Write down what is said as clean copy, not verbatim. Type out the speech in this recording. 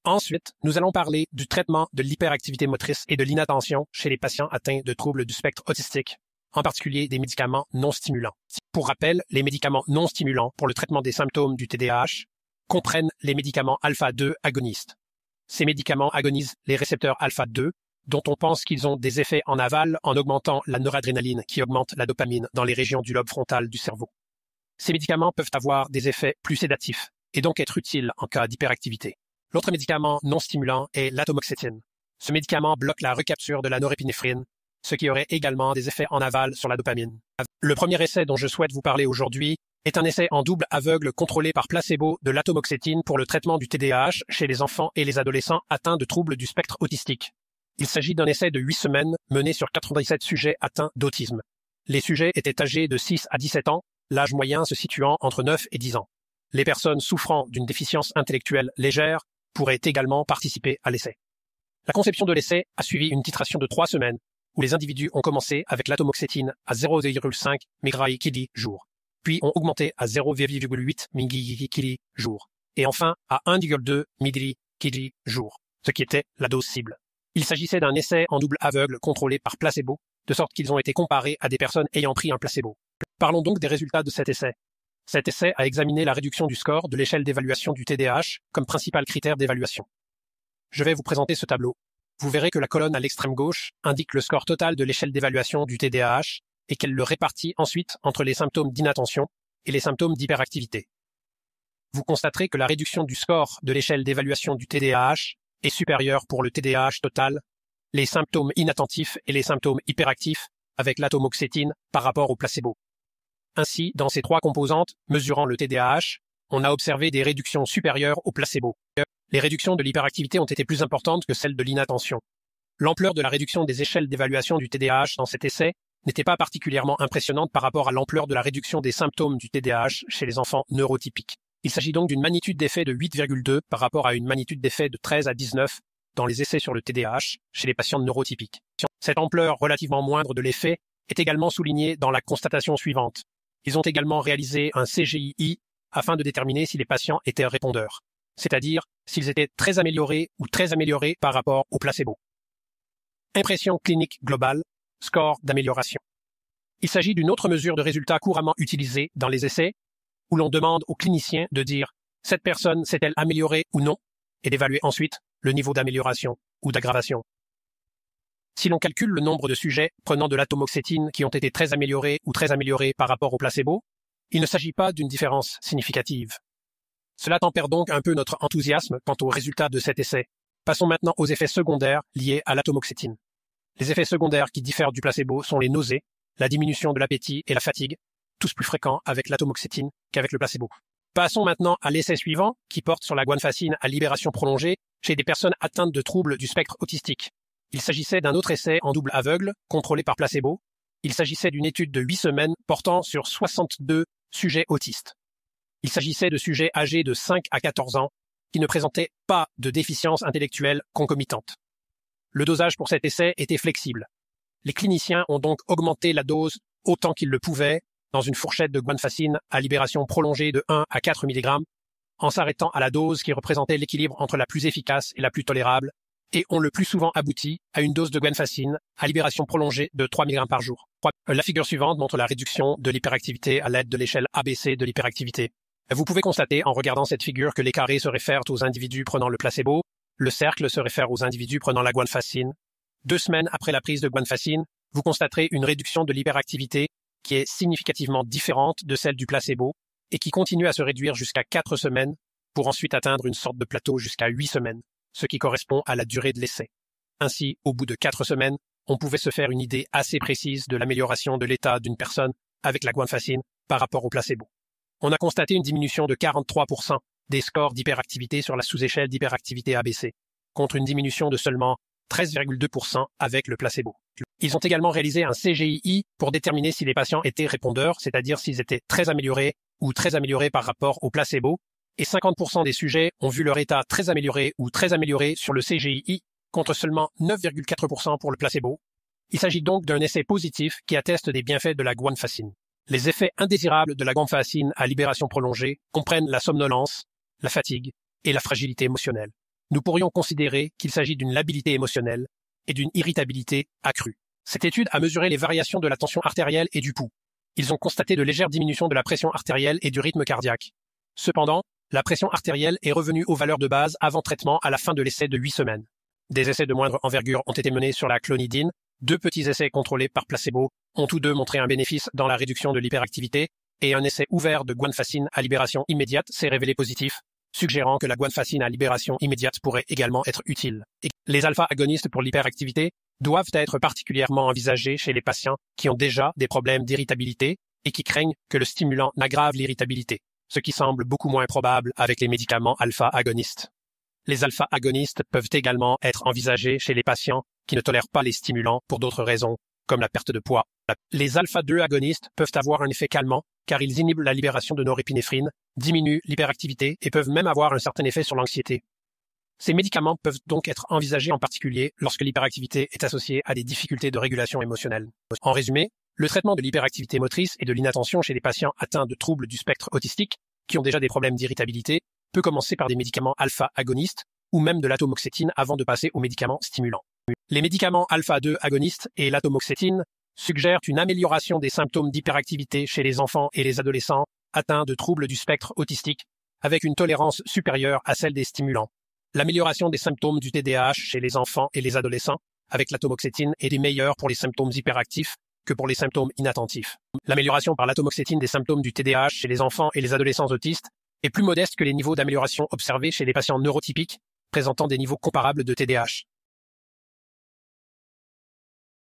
Ensuite, nous allons parler du traitement de l'hyperactivité motrice et de l'inattention chez les patients atteints de troubles du spectre autistique, en particulier des médicaments non stimulants. Pour rappel, les médicaments non stimulants pour le traitement des symptômes du TDAH comprennent les médicaments alpha-2 agonistes. Ces médicaments agonisent les récepteurs alpha-2, dont on pense qu'ils ont des effets en aval en augmentant la noradrénaline qui augmente la dopamine dans les régions du lobe frontal du cerveau. Ces médicaments peuvent avoir des effets plus sédatifs et donc être utiles en cas d'hyperactivité. L'autre médicament non stimulant est l'atomoxétine. Ce médicament bloque la recapture de la norépinéphrine, ce qui aurait également des effets en aval sur la dopamine. Le premier essai dont je souhaite vous parler aujourd'hui est un essai en double aveugle contrôlé par placebo de l'atomoxétine pour le traitement du TDAH chez les enfants et les adolescents atteints de troubles du spectre autistique. Il s'agit d'un essai de 8 semaines mené sur 97 sujets atteints d'autisme. Les sujets étaient âgés de 6 à 17 ans, l'âge moyen se situant entre 9 et 10 ans. Les personnes souffrant d'une déficience intellectuelle légère pourraient également participer à l'essai. La conception de l'essai a suivi une titration de 3 semaines, où les individus ont commencé avec l'atomoxétine à 0,5 mg/kg jour, puis ont augmenté à 0,8 mg/kg jour, et enfin à 1,2 mg/kg jour, ce qui était la dose cible. Il s'agissait d'un essai en double aveugle contrôlé par placebo, de sorte qu'ils ont été comparés à des personnes ayant pris un placebo. Parlons donc des résultats de cet essai. Cet essai a examiné la réduction du score de l'échelle d'évaluation du TDAH comme principal critère d'évaluation. Je vais vous présenter ce tableau. Vous verrez que la colonne à l'extrême gauche indique le score total de l'échelle d'évaluation du TDAH et qu'elle le répartit ensuite entre les symptômes d'inattention et les symptômes d'hyperactivité. Vous constaterez que la réduction du score de l'échelle d'évaluation du TDAH est supérieure pour le TDAH total, les symptômes inattentifs et les symptômes hyperactifs avec l'atomoxétine par rapport au placebo. Ainsi, dans ces 3 composantes, mesurant le TDAH, on a observé des réductions supérieures au placebo. Les réductions de l'hyperactivité ont été plus importantes que celles de l'inattention. L'ampleur de la réduction des échelles d'évaluation du TDAH dans cet essai n'était pas particulièrement impressionnante par rapport à l'ampleur de la réduction des symptômes du TDAH chez les enfants neurotypiques. Il s'agit donc d'une magnitude d'effet de 8,2 par rapport à une magnitude d'effet de 13 à 19 dans les essais sur le TDAH chez les patients neurotypiques. Cette ampleur relativement moindre de l'effet est également soulignée dans la constatation suivante. Ils ont également réalisé un CGI-I afin de déterminer si les patients étaient répondeurs, c'est-à-dire s'ils étaient très améliorés ou très améliorés par rapport au placebo. Impression clinique globale, score d'amélioration. Il s'agit d'une autre mesure de résultat couramment utilisée dans les essais, où l'on demande aux cliniciens de dire « cette personne s'est-elle améliorée ou non ?» et d'évaluer ensuite le niveau d'amélioration ou d'aggravation. Si l'on calcule le nombre de sujets prenant de l'atomoxétine qui ont été très améliorés ou très améliorés par rapport au placebo, il ne s'agit pas d'une différence significative. Cela tempère donc un peu notre enthousiasme quant aux résultats de cet essai. Passons maintenant aux effets secondaires liés à l'atomoxétine. Les effets secondaires qui diffèrent du placebo sont les nausées, la diminution de l'appétit et la fatigue, tous plus fréquents avec l'atomoxétine qu'avec le placebo. Passons maintenant à l'essai suivant, qui porte sur la guanfacine à libération prolongée chez des personnes atteintes de troubles du spectre autistique. Il s'agissait d'un autre essai en double aveugle, contrôlé par placebo. Il s'agissait d'une étude de 8 semaines portant sur 62 sujets autistes. Il s'agissait de sujets âgés de 5 à 14 ans qui ne présentaient pas de déficience intellectuelle concomitante. Le dosage pour cet essai était flexible. Les cliniciens ont donc augmenté la dose autant qu'ils le pouvaient dans une fourchette de guanfacine à libération prolongée de 1 à 4 mg, en s'arrêtant à la dose qui représentait l'équilibre entre la plus efficace et la plus tolérable, et ont le plus souvent abouti à une dose de guanfacine à libération prolongée de 3 mg par jour. La figure suivante montre la réduction de l'hyperactivité à l'aide de l'échelle ABC de l'hyperactivité. Vous pouvez constater en regardant cette figure que les carrés se réfèrent aux individus prenant le placebo, le cercle se réfère aux individus prenant la guanfacine. 2 semaines après la prise de guanfacine, vous constaterez une réduction de l'hyperactivité qui est significativement différente de celle du placebo et qui continue à se réduire jusqu'à 4 semaines pour ensuite atteindre une sorte de plateau jusqu'à 8 semaines, ce qui correspond à la durée de l'essai. Ainsi, au bout de 4 semaines, on pouvait se faire une idée assez précise de l'amélioration de l'état d'une personne avec la guanfacine par rapport au placebo. On a constaté une diminution de 43% des scores d'hyperactivité sur la sous-échelle d'hyperactivité ABC, contre une diminution de seulement 13,2% avec le placebo. Ils ont également réalisé un CGI-I pour déterminer si les patients étaient répondeurs, c'est-à-dire s'ils étaient très améliorés ou très améliorés par rapport au placebo, et 50% des sujets ont vu leur état très amélioré ou très amélioré sur le CGI-I, contre seulement 9,4% pour le placebo. Il s'agit donc d'un essai positif qui atteste des bienfaits de la guanfacine. Les effets indésirables de la guanfacine à libération prolongée comprennent la somnolence, la fatigue et la fragilité émotionnelle. nous pourrions considérer qu'il s'agit d'une labilité émotionnelle et d'une irritabilité accrue. Cette étude a mesuré les variations de la tension artérielle et du pouls. Ils ont constaté de légères diminutions de la pression artérielle et du rythme cardiaque. Cependant, la pression artérielle est revenue aux valeurs de base avant traitement à la fin de l'essai de 8 semaines. Des essais de moindre envergure ont été menés sur la clonidine. 2 petits essais contrôlés par placebo ont tous deux montré un bénéfice dans la réduction de l'hyperactivité et un essai ouvert de guanfacine à libération immédiate s'est révélé positif, suggérant que la guanfacine à libération immédiate pourrait également être utile. Les alpha-agonistes pour l'hyperactivité doivent être particulièrement envisagés chez les patients qui ont déjà des problèmes d'irritabilité et qui craignent que le stimulant n'aggrave l'irritabilité, ce qui semble beaucoup moins probable avec les médicaments alpha-agonistes. Les alpha-agonistes peuvent également être envisagés chez les patients qui ne tolèrent pas les stimulants pour d'autres raisons, comme la perte de poids. Les alpha-2 agonistes peuvent avoir un effet calmant car ils inhibent la libération de norépinéphrine, diminuent l'hyperactivité et peuvent même avoir un certain effet sur l'anxiété. Ces médicaments peuvent donc être envisagés en particulier lorsque l'hyperactivité est associée à des difficultés de régulation émotionnelle. En résumé, le traitement de l'hyperactivité motrice et de l'inattention chez les patients atteints de troubles du spectre autistique qui ont déjà des problèmes d'irritabilité peut commencer par des médicaments alpha-agonistes ou même de l'atomoxétine avant de passer aux médicaments stimulants. Les médicaments alpha-2 agonistes et l'atomoxétine suggèrent une amélioration des symptômes d'hyperactivité chez les enfants et les adolescents atteints de troubles du spectre autistique avec une tolérance supérieure à celle des stimulants. L'amélioration des symptômes du TDAH chez les enfants et les adolescents avec l'atomoxétine est meilleure pour les symptômes hyperactifs que pour les symptômes inattentifs. L'amélioration par l'atomoxétine des symptômes du TDAH chez les enfants et les adolescents autistes est plus modeste que les niveaux d'amélioration observés chez les patients neurotypiques présentant des niveaux comparables de TDAH.